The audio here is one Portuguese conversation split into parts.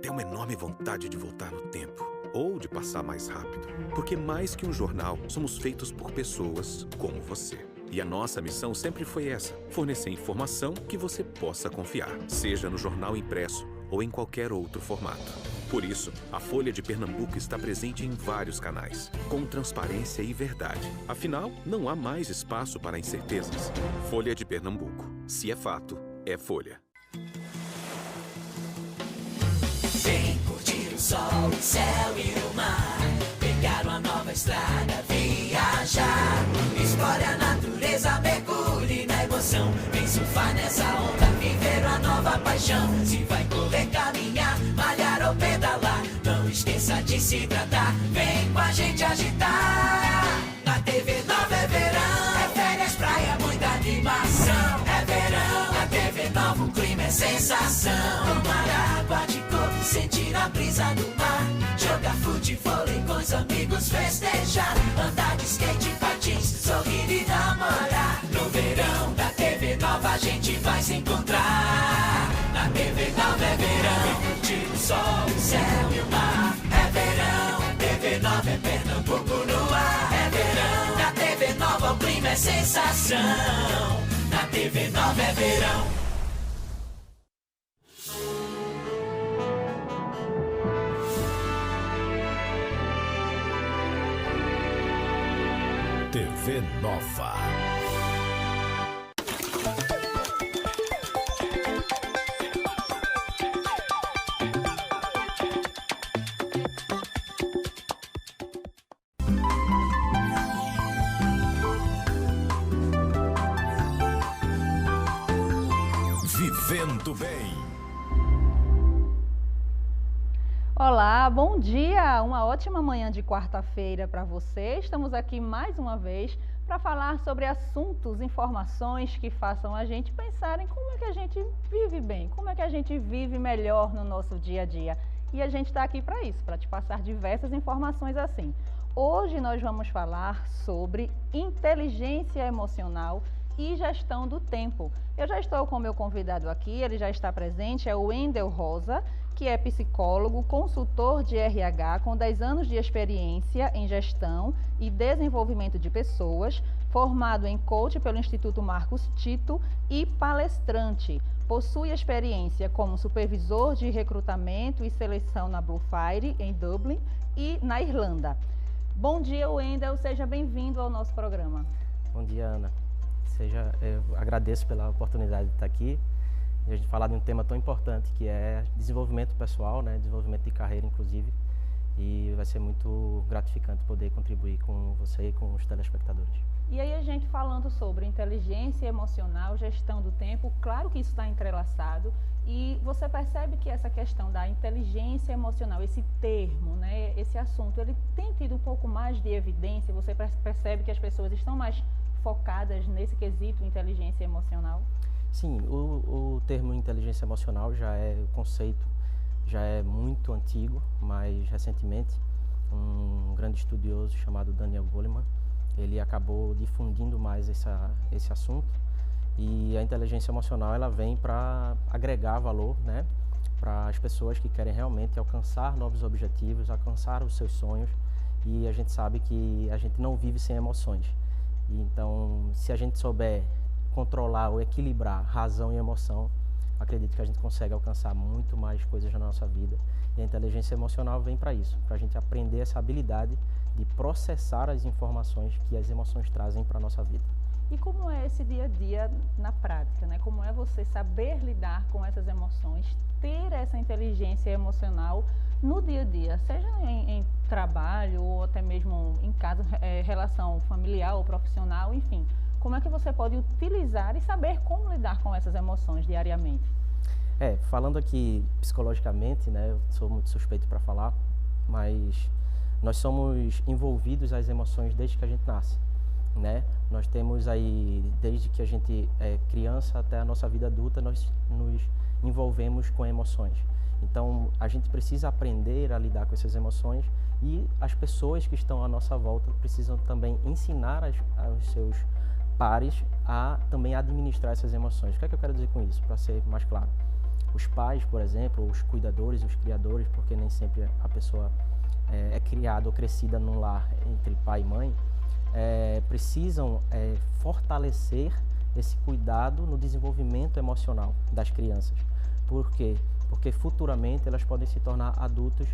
Tenho uma enorme vontade de voltar no tempo, ou de passar mais rápido. Porque mais que um jornal, somos feitos por pessoas como você. E a nossa missão sempre foi essa: fornecer informação que você possa confiar, seja no jornal impresso ou em qualquer outro formato. Por isso, a Folha de Pernambuco está presente em vários canais, com transparência e verdade. Afinal, não há mais espaço para incertezas. Folha de Pernambuco. Se é fato, é Folha. Vem curtir o sol, o céu e o mar, pegar uma nova estrada, viajar, explore a natureza, mergulhe na emoção, vem surfar nessa onda, viver uma nova paixão. Se vai correr, caminhar, malhar ou pedalar, não esqueça de se hidratar, vem com a gente agitar. Na TV Nova é verão, é férias, praia, muita animação. É verão, na TV Nova o clima é sensação. Tomar água de coco, sentir a brisa do mar, jogar futebol com os amigos, festejar, andar de skate, patins, sorrir e namorar. No verão da TV Nova a gente vai se encontrar. Na TV Nova é verão, vem curtir o sol, o céu e o mar. É verão, TV Nova é Pernambuco no ar. É verão, na TV Nova o clima é sensação. Na TV Nova é verão. TV Nova. Vivendo bem. Olá, bom dia! Uma ótima manhã de quarta-feira para você. Estamos aqui mais uma vez para falar sobre assuntos, informações que façam a gente pensar em como é que a gente vive bem, como é que a gente vive melhor no nosso dia a dia. E a gente está aqui para isso, para te passar diversas informações assim. Hoje nós vamos falar sobre inteligência emocional e gestão do tempo. Eu já estou com o meu convidado aqui, ele já está presente, é o Wendel Rosa, que é psicólogo, consultor de RH com 10 anos de experiência em gestão e desenvolvimento de pessoas, formado em coach pelo Instituto Marcos Tito e palestrante. Possui experiência como supervisor de recrutamento e seleção na Blue Fire, em Dublin e na Irlanda. Bom dia, Wendel, seja bem-vindo ao nosso programa. Bom dia, Ana. Eu agradeço pela oportunidade de estar aqui e a gente falar de um tema tão importante que é desenvolvimento pessoal, né? Desenvolvimento de carreira, inclusive, e vai ser muito gratificante poder contribuir com você e com os telespectadores. E aí a gente falando sobre inteligência emocional, gestão do tempo, claro que isso está entrelaçado e você percebe que essa questão da inteligência emocional, esse termo, né, esse assunto, ele tem tido um pouco mais de evidência, você percebe que as pessoas estão mais focadas nesse quesito inteligência emocional? Sim, o termo inteligência emocional o conceito já é muito antigo, mas recentemente um grande estudioso chamado Daniel Goleman, ele acabou difundindo mais esse assunto e a inteligência emocional ela vem para agregar valor, né, para as pessoas que querem realmente alcançar novos objetivos, alcançar os seus sonhos, e a gente sabe que a gente não vive sem emoções. Então, se a gente souber controlar ou equilibrar razão e emoção, acredito que a gente consegue alcançar muito mais coisas na nossa vida. E a inteligência emocional vem para isso, para a gente aprender essa habilidade de processar as informações que as emoções trazem para a nossa vida. E como é esse dia a dia na prática, né? Como é você saber lidar com essas emoções, ter essa inteligência emocional no dia a dia, seja em trabalho ou até mesmo em casa, relação familiar ou profissional, enfim. Como é que você pode utilizar e saber como lidar com essas emoções diariamente? Falando aqui psicologicamente, né, eu sou muito suspeito para falar, mas nós somos envolvidos às emoções desde que a gente nasce, né? Nós temos aí, desde que a gente é criança até a nossa vida adulta, nós nos envolvemos com emoções. Então, a gente precisa aprender a lidar com essas emoções e as pessoas que estão à nossa volta precisam também ensinar aos seus pares a também administrar essas emoções. O que é que eu quero dizer com isso, para ser mais claro? Os pais, por exemplo, os cuidadores, os criadores, porque nem sempre a pessoa é criada ou crescida num lar entre pai e mãe, precisam fortalecer esse cuidado no desenvolvimento emocional das crianças. Por quê? Porque futuramente elas podem se tornar adultos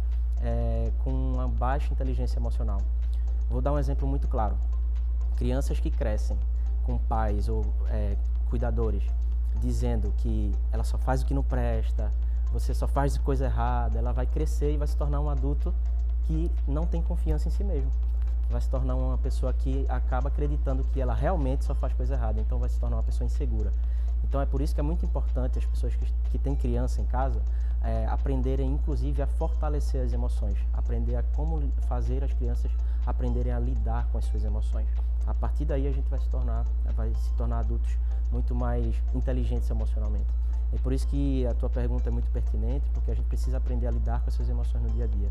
com uma baixa inteligência emocional. Vou dar um exemplo muito claro. Crianças que crescem com pais ou cuidadores dizendo que ela só faz o que não presta, você só faz coisa errada, ela vai crescer e vai se tornar um adulto que não tem confiança em si mesmo. Vai se tornar uma pessoa que acaba acreditando que ela realmente só faz coisa errada, então vai se tornar uma pessoa insegura. Então é por isso que é muito importante as pessoas que têm criança em casa aprenderem inclusive a fortalecer as emoções, aprender a como fazer as crianças aprenderem a lidar com as suas emoções. A partir daí a gente vai se tornar adultos muito mais inteligentes emocionalmente. É por isso que a tua pergunta é muito pertinente, porque a gente precisa aprender a lidar com essas emoções no dia a dia.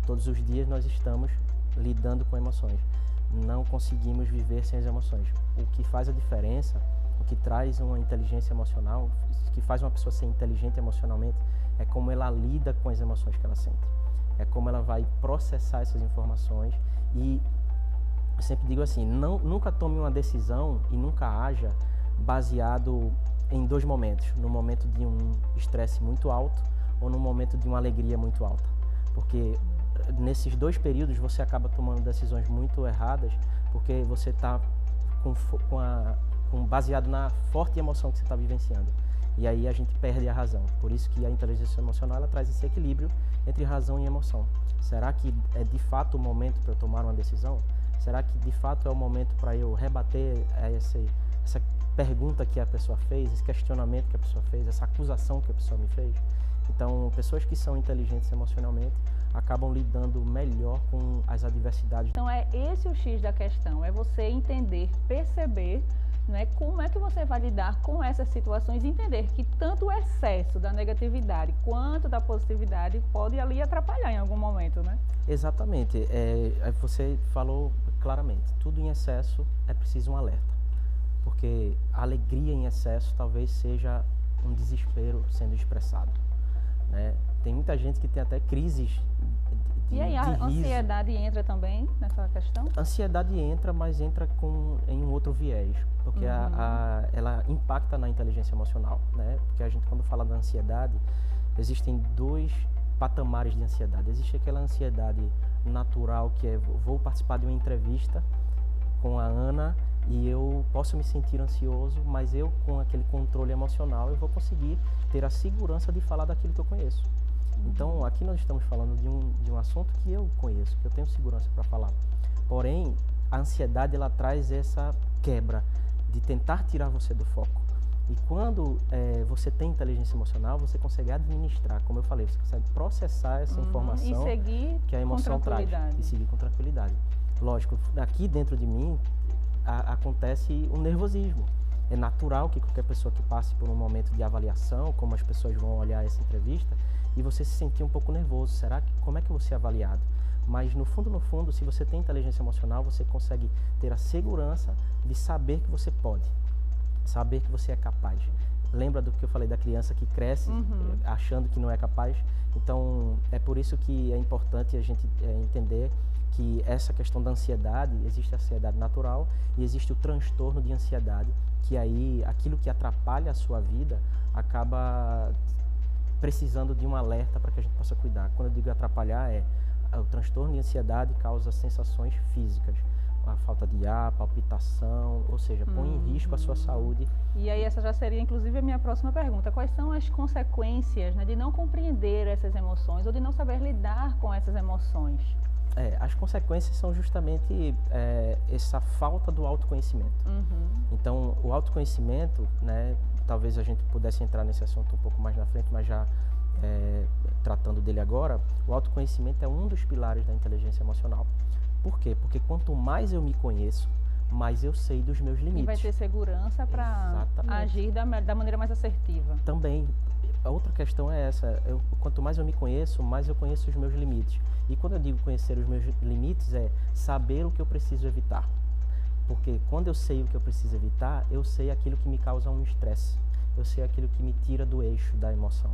Todos os dias nós estamos lidando com emoções. Não conseguimos viver sem as emoções. O que faz a diferença, o que traz uma inteligência emocional, o que faz uma pessoa ser inteligente emocionalmente, é como ela lida com as emoções que ela sente. É como ela vai processar essas informações. E eu sempre digo assim, nunca tome uma decisão e nunca haja baseado em dois momentos. No momento de um estresse muito alto ou no momento de uma alegria muito alta. Porque nesses dois períodos você acaba tomando decisões muito erradas, porque você está baseado na forte emoção que você está vivenciando. E aí a gente perde a razão. Por isso que a inteligência emocional ela traz esse equilíbrio entre razão e emoção. Será que é de fato o momento para eu tomar uma decisão? Será que de fato é o momento para eu rebater essa pergunta que a pessoa fez, esse questionamento que a pessoa fez, essa acusação que a pessoa me fez? Então, pessoas que são inteligentes emocionalmente acabam lidando melhor com as adversidades. Então, é esse o X da questão, é você entender, perceber, né, como é que você vai lidar com essas situações e entender que tanto o excesso da negatividade quanto da positividade pode ali atrapalhar em algum momento, né? Exatamente. Você falou claramente, tudo em excesso é preciso um alerta. Porque a alegria em excesso talvez seja um desespero sendo expressado. Né? Tem muita gente que tem até crises E aí a ansiedade entra também nessa questão? A ansiedade entra, mas entra em um outro viés, porque ela impacta na inteligência emocional, né? Porque a gente, quando fala da ansiedade, existem dois patamares de ansiedade. Existe aquela ansiedade natural, que é, vou participar de uma entrevista com a Ana e eu posso me sentir ansioso, mas eu, com aquele controle emocional, eu vou conseguir ter a segurança de falar daquilo que eu conheço. Então, aqui nós estamos falando de um assunto que eu conheço, que eu tenho segurança para falar. Porém, a ansiedade, ela traz essa quebra de tentar tirar você do foco. E quando você tem inteligência emocional, você consegue administrar, como eu falei, você consegue processar essa informação que a emoção traz. E seguir com tranquilidade. Lógico, aqui dentro de mim acontece o nervosismo. É natural que qualquer pessoa que passe por um momento de avaliação, como as pessoas vão olhar essa entrevista, e você se sentir um pouco nervoso. Como é que eu vou ser avaliado? Mas no fundo, se você tem inteligência emocional, você consegue ter a segurança de saber que você pode, saber que você é capaz. Lembra do que eu falei da criança que cresce achando que não é capaz? Então, é por isso que é importante a gente entender que essa questão da ansiedade, existe a ansiedade natural e existe o transtorno de ansiedade, que aí aquilo que atrapalha a sua vida acaba precisando de um alerta para que a gente possa cuidar. Quando eu digo atrapalhar, o transtorno de ansiedade causa sensações físicas, a falta de ar, palpitação, ou seja, põe em risco a sua saúde. E aí essa já seria inclusive a minha próxima pergunta. Quais são as consequências, né, de não compreender essas emoções ou de não saber lidar com essas emoções? As consequências são justamente essa falta do autoconhecimento. Então, o autoconhecimento, né, talvez a gente pudesse entrar nesse assunto um pouco mais na frente, mas já tratando dele agora, o autoconhecimento é um dos pilares da inteligência emocional. Por quê? Porque quanto mais eu me conheço, mais eu sei dos meus limites. E vai ter segurança para agir da maneira mais assertiva. Também. A outra questão é essa, quanto mais eu me conheço, mais eu conheço os meus limites. E quando eu digo conhecer os meus limites, é saber o que eu preciso evitar. Porque quando eu sei o que eu preciso evitar, eu sei aquilo que me causa um estresse. eu sei aquilo que me tira do eixo da emoção.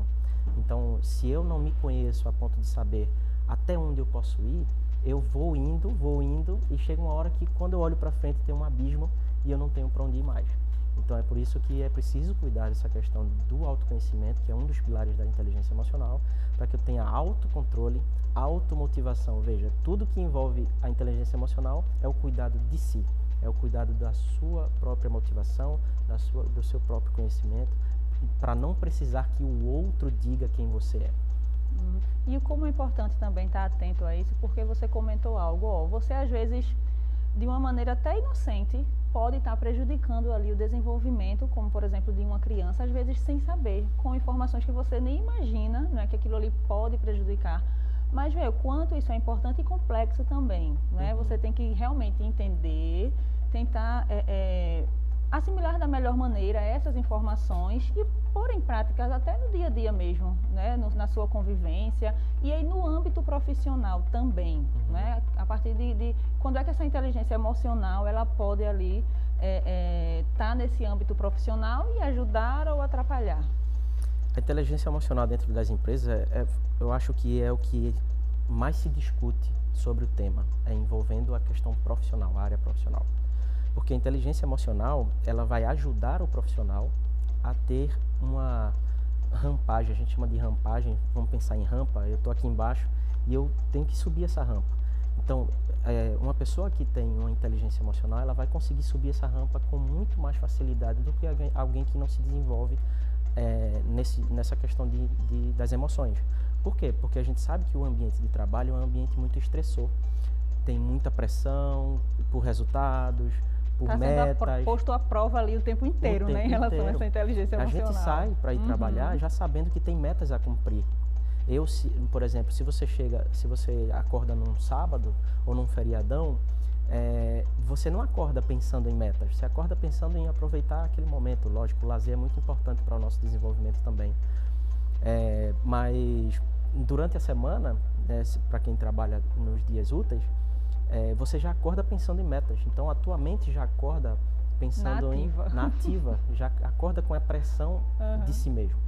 Então, se eu não me conheço a ponto de saber até onde eu posso ir, eu vou indo e chega uma hora que quando eu olho para frente tem um abismo e eu não tenho para onde ir mais. Então é por isso que é preciso cuidar dessa questão do autoconhecimento, que é um dos pilares da inteligência emocional, para que eu tenha autocontrole, automotivação. Veja, tudo que envolve a inteligência emocional é o cuidado de si, é o cuidado da sua própria motivação, do seu próprio conhecimento, para não precisar que o outro diga quem você é. E como é importante também estar atento a isso, porque você comentou algo, você às vezes, de uma maneira até inocente, pode estar prejudicando ali o desenvolvimento, como por exemplo de uma criança, às vezes sem saber, com informações que você nem imagina, né, que aquilo ali pode prejudicar. Mas vê o quanto isso é importante e complexo também, né? Você tem que realmente entender, tentar assimilar da melhor maneira essas informações e pôr em prática até no dia a dia mesmo, né? Na sua convivência e aí no âmbito profissional também, né? A partir de quando é que essa inteligência emocional ela pode ali estar nesse âmbito profissional e ajudar ou atrapalhar? A inteligência emocional dentro das empresas, eu acho que é o que mais se discute sobre o tema, envolvendo a questão profissional, a área profissional. Porque a inteligência emocional, ela vai ajudar o profissional a ter uma rampagem, a gente chama de rampagem, vamos pensar em rampa, eu estou aqui embaixo e eu tenho que subir essa rampa. Então, uma pessoa que tem uma inteligência emocional, ela vai conseguir subir essa rampa com muito mais facilidade do que alguém que não se desenvolve nessa questão das emoções. Por quê? Porque a gente sabe que o ambiente de trabalho é um ambiente muito estressor. Tem muita pressão por resultados, por metas. Está sendo posto à prova ali o tempo inteiro, né, em relação a essa inteligência emocional. A gente sai para ir trabalhar já sabendo que tem metas a cumprir. Por exemplo, se você acorda num sábado ou num feriadão, você não acorda pensando em metas, você acorda pensando em aproveitar aquele momento. Lógico, o lazer é muito importante para o nosso desenvolvimento também. Mas durante a semana, para quem trabalha nos dias úteis, você já acorda pensando em metas. Então a tua mente já acorda pensando na ativa, já acorda com a pressão de si mesmo,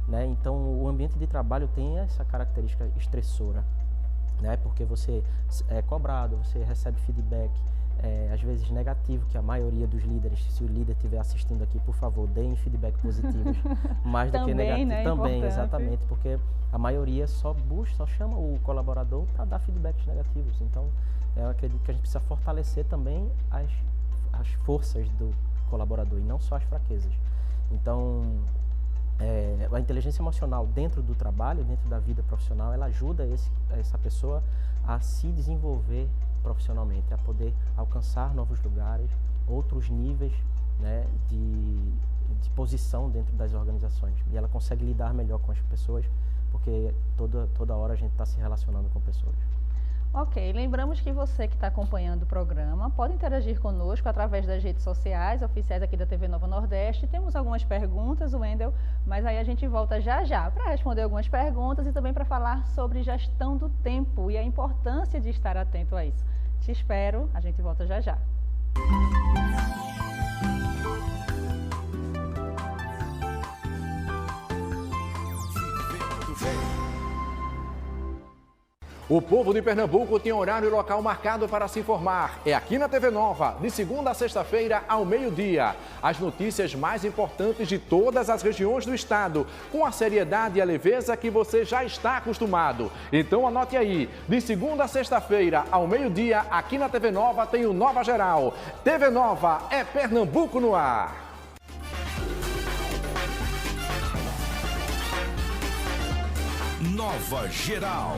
né? Então o ambiente de trabalho tem essa característica estressora, né? Porque você é cobrado, você recebe feedback, às vezes negativo, que a maioria dos líderes, se o líder estiver assistindo aqui, por favor, deem feedback positivos, mais do que negativo. Né? Também, importante. exatamente, porque a maioria só chama o colaborador para dar feedbacks negativos. Então, eu acredito que a gente precisa fortalecer também as forças do colaborador e não só as fraquezas. Então, a inteligência emocional dentro do trabalho, dentro da vida profissional, ela ajuda essa pessoa a se desenvolver profissionalmente, a poder alcançar novos lugares, outros níveis, né, de posição dentro das organizações. E ela consegue lidar melhor com as pessoas, porque toda hora a gente está se relacionando com pessoas. Ok, lembramos que você que está acompanhando o programa pode interagir conosco através das redes sociais oficiais aqui da TV Nova Nordeste. Temos algumas perguntas, Wendel, mas aí a gente volta já para responder algumas perguntas e também para falar sobre gestão do tempo e a importância de estar atento a isso. Te espero, a gente volta já. O povo de Pernambuco tem horário e local marcado para se informar. É aqui na TV Nova, de segunda a sexta-feira, ao meio-dia. As notícias mais importantes de todas as regiões do estado, com a seriedade e a leveza que você já está acostumado. Então anote aí, de segunda a sexta-feira, ao meio-dia, aqui na TV Nova tem o Nova Geral. TV Nova é Pernambuco no ar. Nova Geral.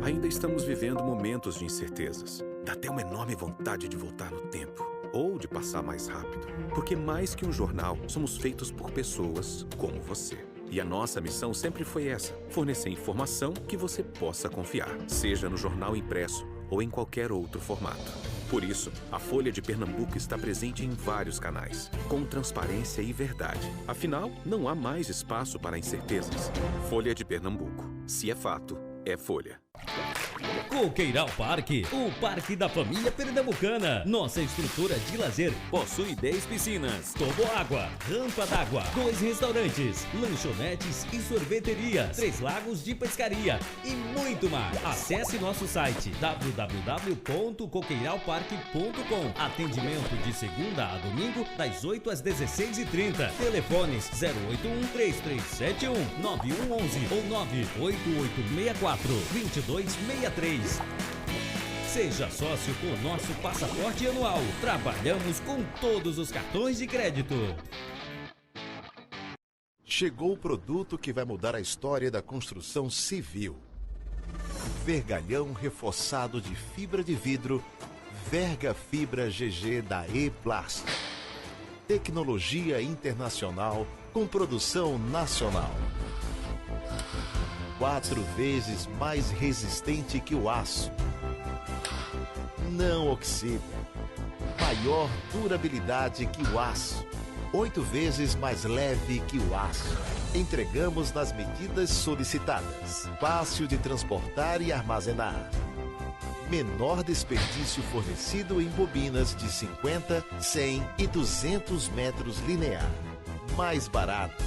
Ainda estamos vivendo momentos de incertezas. Dá até uma enorme vontade de voltar no tempo. Ou de passar mais rápido. Porque mais que um jornal, somos feitos por pessoas como você. E a nossa missão sempre foi essa: fornecer informação que você possa confiar. Seja no jornal impresso ou em qualquer outro formato. Por isso, a Folha de Pernambuco está presente em vários canais, com transparência e verdade. Afinal, não há mais espaço para incertezas. Folha de Pernambuco. Se é fato, é Folha. Coqueiral Parque, o parque da família pernambucana. Nossa estrutura de lazer possui 10 piscinas, toboágua, rampa d'água, 2 restaurantes, lanchonetes e sorveterias, 3 lagos de pescaria e muito mais. Acesse nosso site www.coqueiralparque.com. Atendimento de segunda a domingo das 8 às 16h30. Telefones 081 3371 9111 ou 98864 2263. Seja sócio com o nosso passaporte anual. Trabalhamos com todos os cartões de crédito. Chegou o produto que vai mudar a história da construção civil. Vergalhão reforçado de fibra de vidro Verga Fibra GG da E-Plast. Tecnologia internacional com produção nacional. 4 vezes mais resistente que o aço. Não oxida. Maior durabilidade que o aço. 8 vezes mais leve que o aço. Entregamos nas medidas solicitadas. Fácil de transportar e armazenar. Menor desperdício fornecido em bobinas de 50, 100 e 200 metros linear. Mais barato.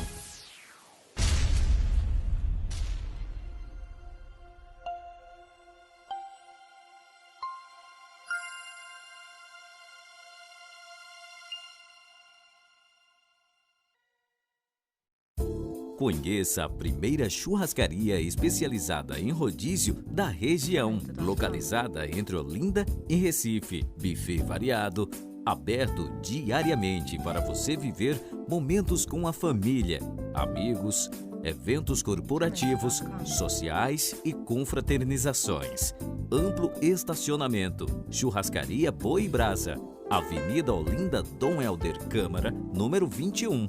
Conheça a primeira churrascaria especializada em rodízio da região, localizada entre Olinda e Recife. Buffet variado, aberto diariamente para você viver momentos com a família, amigos, eventos corporativos, sociais e confraternizações. Amplo estacionamento. Churrascaria Boi Brasa, Avenida Olinda Dom Helder Câmara, número 21.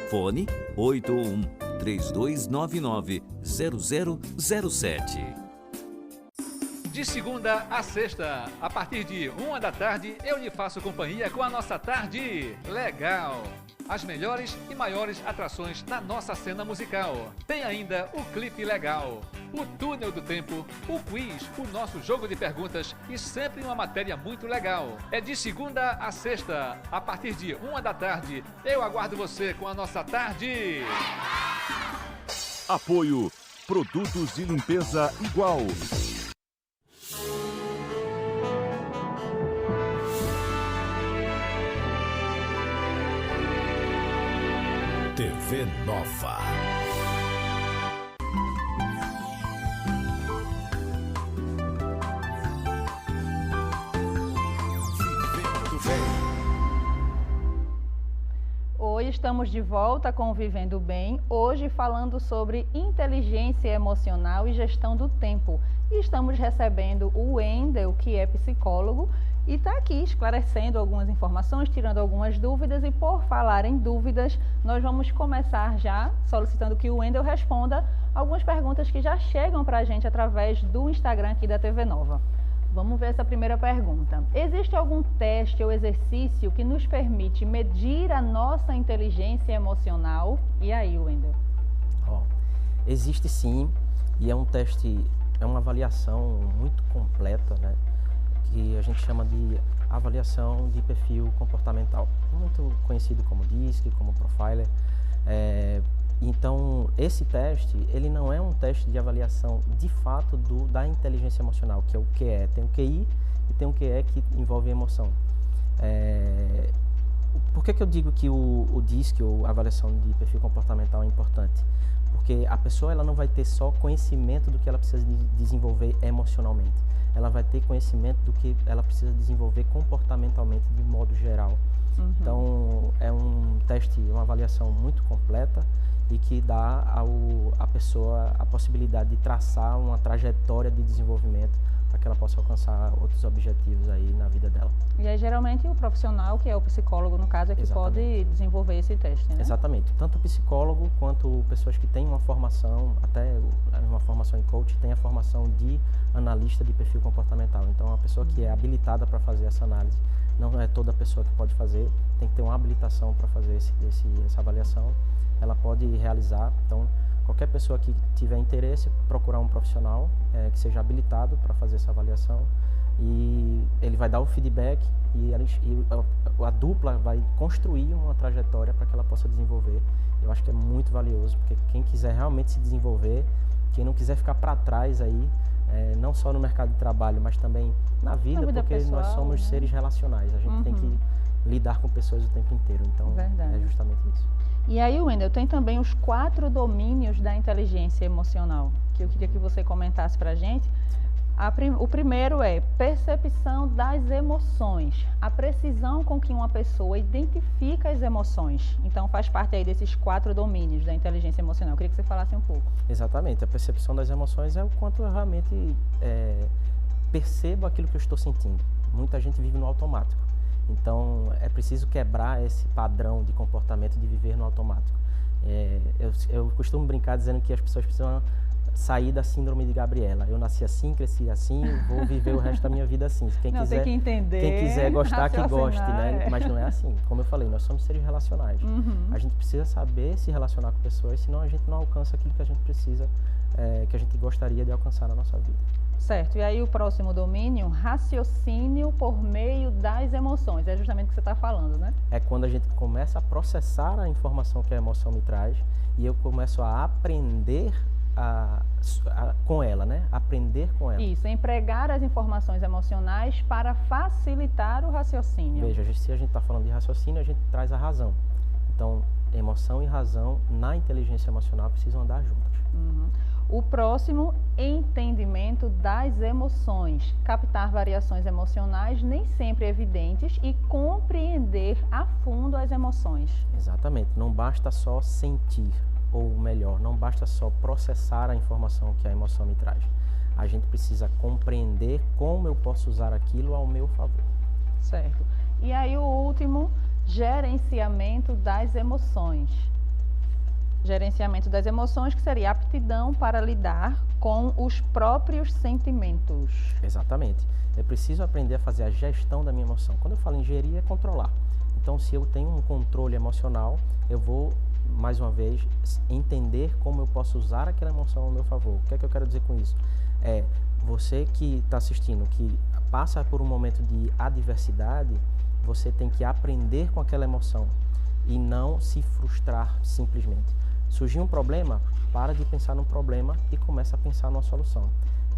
Fone 81-3299-0007. De segunda a sexta, a partir de 1 da tarde, eu lhe faço companhia com a nossa Tarde Legal. As melhores e maiores atrações na nossa cena musical. Tem ainda o Clipe Legal, o Túnel do Tempo, o quiz, o nosso jogo de perguntas e sempre uma matéria muito legal. É de segunda a sexta, a partir de 1 da tarde. Eu aguardo você com a nossa Tarde. Apoio Produtos de Limpeza Igual. TV Nova. Hoje estamos de volta com o Vivendo Bem, hoje falando sobre inteligência emocional e gestão do tempo. E estamos recebendo o Wendel, que é psicólogo, e está aqui esclarecendo algumas informações, tirando algumas dúvidas. E por falar em dúvidas, nós vamos começar já solicitando que o Wendel responda algumas perguntas que já chegam para a gente através do Instagram aqui da TV Nova. Vamos ver essa primeira pergunta. Existe algum teste ou exercício que nos permite medir a nossa inteligência emocional? E aí, Wendel? Existe sim, e é um teste, é uma avaliação muito completa, né? Que a gente chama de avaliação de perfil comportamental, muito conhecido como DISC, como Profiler. Então, esse teste, ele não é um teste de avaliação de fato da inteligência emocional, que é o QE. Tem o QI e tem o QE que envolve emoção. Por que eu digo que o DISC, ou avaliação de perfil comportamental, é importante? Porque a pessoa ela não vai ter só conhecimento do que ela precisa desenvolver emocionalmente. Ela vai ter conhecimento do que ela precisa desenvolver comportamentalmente de modo geral. Então, é um teste, uma avaliação muito completa e que dá à pessoa a possibilidade de traçar uma trajetória de desenvolvimento para que ela possa alcançar outros objetivos aí na vida dela. E aí, geralmente, o profissional, que é o psicólogo, no caso, é que pode desenvolver esse teste, né? Exatamente. Tanto o psicólogo quanto pessoas que têm uma formação, até uma formação em coach, tem a formação de analista de perfil comportamental. Então, a pessoa que é habilitada para fazer essa análise, não é toda pessoa que pode fazer, tem que ter uma habilitação para fazer essa avaliação. Ela pode realizar. Então, Qualquer pessoa que tiver interesse, procurar um profissional que seja habilitado para fazer essa avaliação, e ele vai dar o feedback e a dupla vai construir uma trajetória para que ela possa desenvolver. Eu acho que é muito valioso, porque quem quiser realmente se desenvolver, quem não quiser ficar para trás aí, não só no mercado de trabalho, mas também na vida porque pessoal, nós somos seres relacionais, a gente tem que lidar com pessoas o tempo inteiro, então é justamente isso. E aí, Wendel, tem também os 4 domínios da inteligência emocional, que eu queria que você comentasse para a gente. O primeiro é percepção das emoções, a precisão com que uma pessoa identifica as emoções. Então, faz parte aí desses 4 domínios da inteligência emocional. Eu queria que você falasse um pouco. Exatamente. A percepção das emoções é o quanto eu realmente percebo aquilo que eu estou sentindo. Muita gente vive no automático. Então, é preciso quebrar esse padrão de comportamento de viver no automático. Eu costumo brincar dizendo que as pessoas precisam sair da síndrome de Gabriela. Eu nasci assim, cresci assim, vou viver o resto da minha vida assim. Quem quiser gostar, que goste, né? Mas não é assim. Como eu falei, nós somos seres relacionais. A gente precisa saber se relacionar com pessoas, senão a gente não alcança aquilo que a gente precisa, que a gente gostaria de alcançar na nossa vida. Certo. E aí o próximo domínio, raciocínio por meio das emoções. É justamente o que você está falando, né? É quando a gente começa a processar a informação que a emoção me traz e eu começo a aprender com ela, né? Aprender com ela. Isso, empregar as informações emocionais para facilitar o raciocínio. Veja, se a gente está falando de raciocínio, a gente traz a razão. Então, emoção e razão na inteligência emocional precisam andar juntas. O próximo, entendimento das emoções. Captar variações emocionais nem sempre evidentes e compreender a fundo as emoções. Exatamente. Não basta só sentir, ou melhor, não basta só processar a informação que a emoção me traz. A gente precisa compreender como eu posso usar aquilo ao meu favor. Certo. E aí o último, gerenciamento das emoções. Gerenciamento das emoções, que seria aptidão para lidar com os próprios sentimentos. Exatamente. Eu preciso aprender a fazer a gestão da minha emoção. Quando eu falo em gerir, é controlar. Então, se eu tenho um controle emocional, eu vou, mais uma vez, entender como eu posso usar aquela emoção ao meu favor. O que é que eu quero dizer com isso? Você que está assistindo, que passa por um momento de adversidade, você tem que aprender com aquela emoção e não se frustrar simplesmente. Surgiu um problema, para de pensar no problema e começa a pensar numa solução.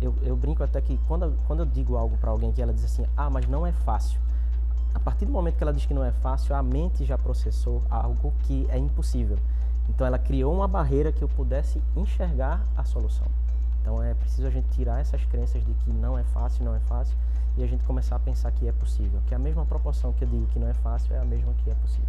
Eu brinco até que quando eu digo algo para alguém que ela diz assim, mas não é fácil. A partir do momento que ela diz que não é fácil, a mente já processou algo que é impossível. Então ela criou uma barreira que eu pudesse enxergar a solução. Então é preciso a gente tirar essas crenças de que não é fácil, e a gente começar a pensar que é possível. Que a mesma proporção que eu digo que não é fácil é a mesma que é possível.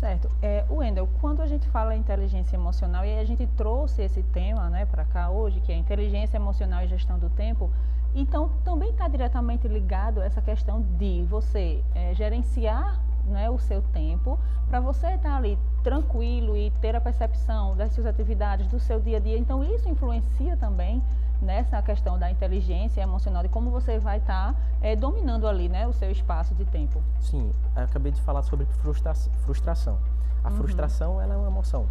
Certo. Wendel, quando a gente fala em inteligência emocional, e a gente trouxe esse tema, né, para cá hoje, que é inteligência emocional e gestão do tempo, então também está diretamente ligado a essa questão de você gerenciar, né, o seu tempo, para você estar ali tranquilo e ter a percepção das suas atividades, do seu dia a dia. Então isso influencia também nessa questão da inteligência emocional, de como você vai estar dominando ali, né, o seu espaço de tempo. Sim, eu acabei de falar sobre frustração. A frustração, ela é uma emoção.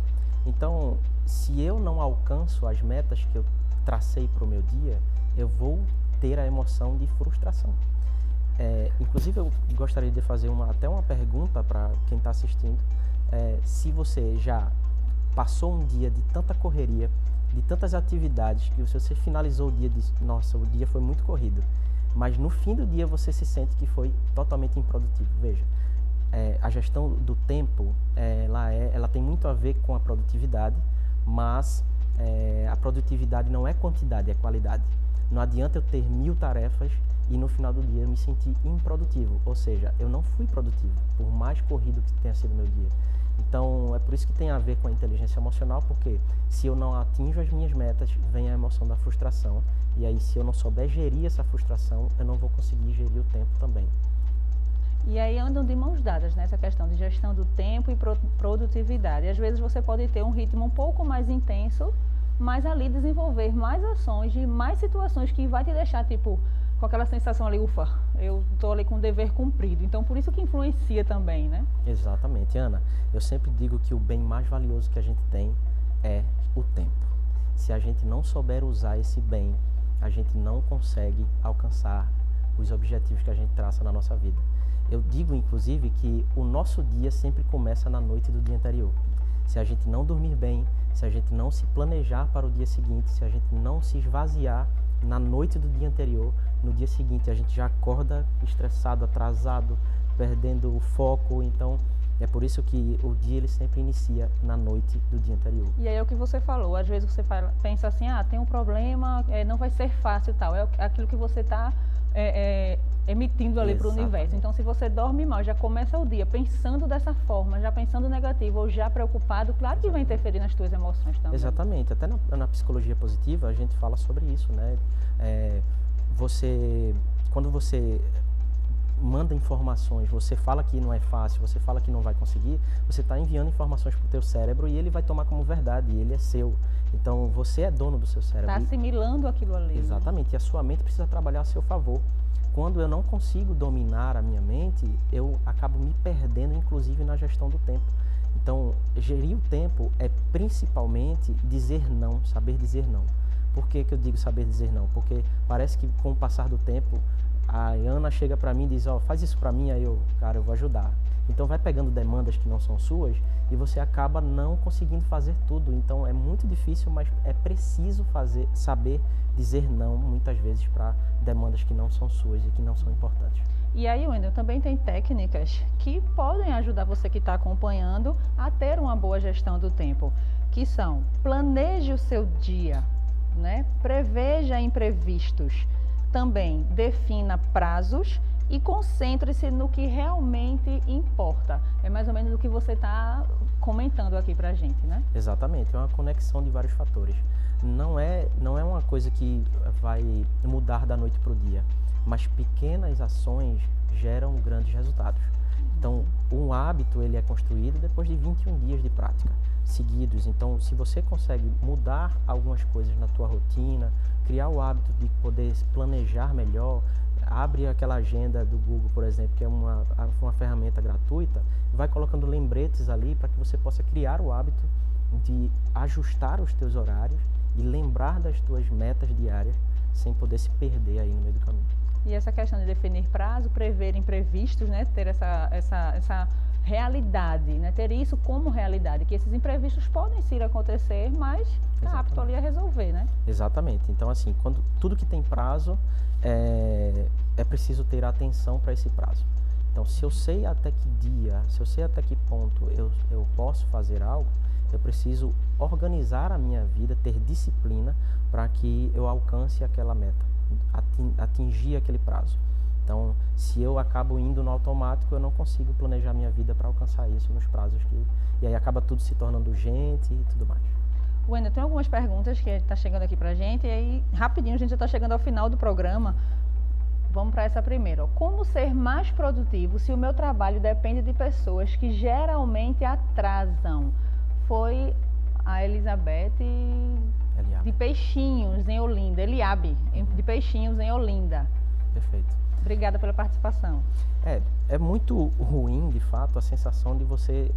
Então, se eu não alcanço as metas que eu tracei para o meu dia, eu vou ter a emoção de frustração. Inclusive, eu gostaria de fazer até uma pergunta para quem está assistindo. Se você já passou um dia de tanta correria, de tantas atividades, que você finalizou o dia e disse, nossa, o dia foi muito corrido, mas no fim do dia você se sente que foi totalmente improdutivo. Veja, a gestão do tempo, ela tem muito a ver com a produtividade, mas a produtividade não é quantidade, é qualidade. Não adianta eu ter 1000 tarefas e no final do dia eu me sentir improdutivo, ou seja, eu não fui produtivo, por mais corrido que tenha sido meu dia. Então, é por isso que tem a ver com a inteligência emocional, porque se eu não atinjo as minhas metas, vem a emoção da frustração. E aí, se eu não souber gerir essa frustração, eu não vou conseguir gerir o tempo também. E aí andam de mãos dadas nessa questão de gestão do tempo e produtividade. Às vezes você pode ter um ritmo um pouco mais intenso, mas ali desenvolver mais ações e mais situações que vai te deixar, tipo, com aquela sensação ali, ufa, eu estou ali com o dever cumprido. Então, por isso que influencia também, né? Exatamente, Ana. Eu sempre digo que o bem mais valioso que a gente tem é o tempo. Se a gente não souber usar esse bem, a gente não consegue alcançar os objetivos que a gente traça na nossa vida. Eu digo, inclusive, que o nosso dia sempre começa na noite do dia anterior. Se a gente não dormir bem, se a gente não se planejar para o dia seguinte, se a gente não se esvaziar na noite do dia anterior, no dia seguinte a gente já acorda estressado, atrasado, perdendo o foco. Então, é por isso que o dia ele sempre inicia na noite do dia anterior. E aí é o que você falou, às vezes você pensa assim, tem um problema, não vai ser fácil e tal. É aquilo que você está emitindo ali para o universo. Então, se você dorme mal, já começa o dia pensando dessa forma, já pensando negativo ou já preocupado, claro que vai interferir nas tuas emoções também. Exatamente. Até na psicologia positiva a gente fala sobre isso, né? Quando você manda informações, você fala que não é fácil, você fala que não vai conseguir, você está enviando informações para o teu cérebro e ele vai tomar como verdade, ele é seu. Então, você é dono do seu cérebro. Está assimilando aquilo ali. Exatamente, e a sua mente precisa trabalhar a seu favor. Quando eu não consigo dominar a minha mente, eu acabo me perdendo, inclusive, na gestão do tempo. Então, gerir o tempo é principalmente dizer não, saber dizer não. Por que eu digo saber dizer não? Porque parece que com o passar do tempo, a Ana chega para mim e diz, faz isso para mim, aí eu vou ajudar. Então vai pegando demandas que não são suas e você acaba não conseguindo fazer tudo. Então é muito difícil, mas é preciso saber dizer não muitas vezes para demandas que não são suas e que não são importantes. E aí, Wendel, também tem técnicas que podem ajudar você que está acompanhando a ter uma boa gestão do tempo, que são: planeje o seu dia, né? Preveja imprevistos. Também defina prazos e concentre-se no que realmente importa. É mais ou menos o que você está comentando aqui para a gente, né? Exatamente, é uma conexão de vários fatores. Não é uma coisa que vai mudar da noite para o dia, mas pequenas ações geram grandes resultados. Então, um hábito ele é construído depois de 21 dias de prática seguidos. Então, se você consegue mudar algumas coisas na tua rotina, criar o hábito de poder planejar melhor, abre aquela agenda do Google, por exemplo, que é uma ferramenta gratuita, vai colocando lembretes ali para que você possa criar o hábito de ajustar os teus horários e lembrar das tuas metas diárias sem poder se perder aí no meio do caminho. E essa questão de definir prazo, prever imprevistos, né? Ter essa realidade, né? Ter isso como realidade, que esses imprevistos podem sim acontecer, mas está apto ali a resolver, né? Exatamente. Então, assim, quando tudo que tem prazo, é preciso ter atenção para esse prazo. Então, se eu sei até que dia, se eu sei até que ponto eu posso fazer algo, eu preciso organizar a minha vida, ter disciplina para que eu alcance aquela meta, atingir aquele prazo. Então, se eu acabo indo no automático, eu não consigo planejar minha vida para alcançar isso nos prazos e aí acaba tudo se tornando urgente e tudo mais. Wendel, tem algumas perguntas que está chegando aqui para a gente e aí, rapidinho, a gente já está chegando ao final do programa. Vamos para essa primeira. Como ser mais produtivo se o meu trabalho depende de pessoas que geralmente atrasam? Foi a Elizabeth de Peixinhos, em Olinda. Eliabe, de Peixinhos, em Olinda. Perfeito. Obrigada pela participação. É muito ruim, de fato, a sensação de você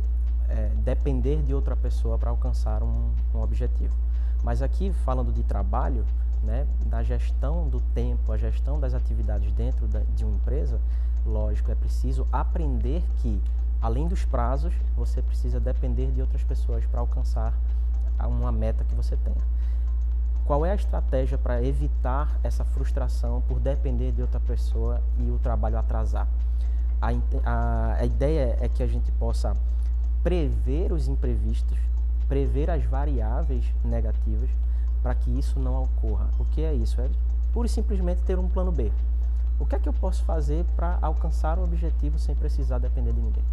depender de outra pessoa para alcançar um objetivo. Mas aqui, falando de trabalho, né, da gestão do tempo, a gestão das atividades dentro de uma empresa, lógico, é preciso aprender que, além dos prazos, você precisa depender de outras pessoas para alcançar uma meta que você tenha. Qual é a estratégia para evitar essa frustração por depender de outra pessoa e o trabalho atrasar? A ideia é que a gente possa prever os imprevistos, prever as variáveis negativas para que isso não ocorra. O que é isso? É pura e simplesmente ter um plano B. O que é que eu posso fazer para alcançar o objetivo sem precisar depender de ninguém?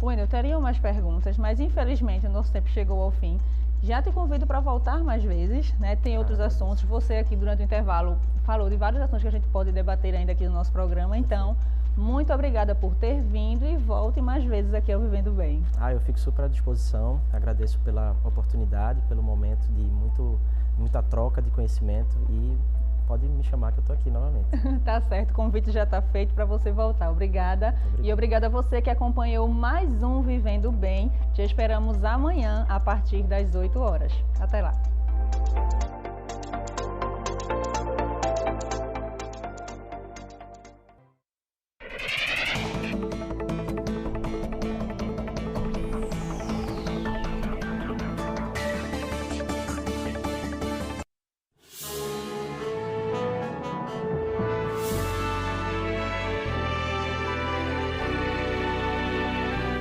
Wendel, teriam mais perguntas, mas infelizmente o nosso tempo chegou ao fim. Já te convido para voltar mais vezes, né? Tem outros assuntos. Você aqui durante o intervalo falou de vários assuntos que a gente pode debater ainda aqui no nosso programa. Então, muito obrigada por ter vindo e volte mais vezes aqui ao Vivendo Bem. Eu fico super à disposição. Agradeço pela oportunidade, pelo momento de muita troca de conhecimento e pode me me chamar que eu estou aqui novamente. Tá certo, o convite já está feito para você voltar. Obrigada. E obrigada a você que acompanhou mais um Vivendo Bem. Te esperamos amanhã a partir das 8 horas. Até lá.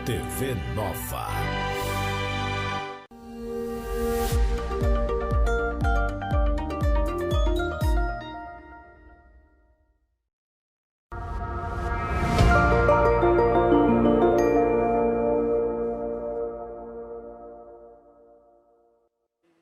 TV Nova.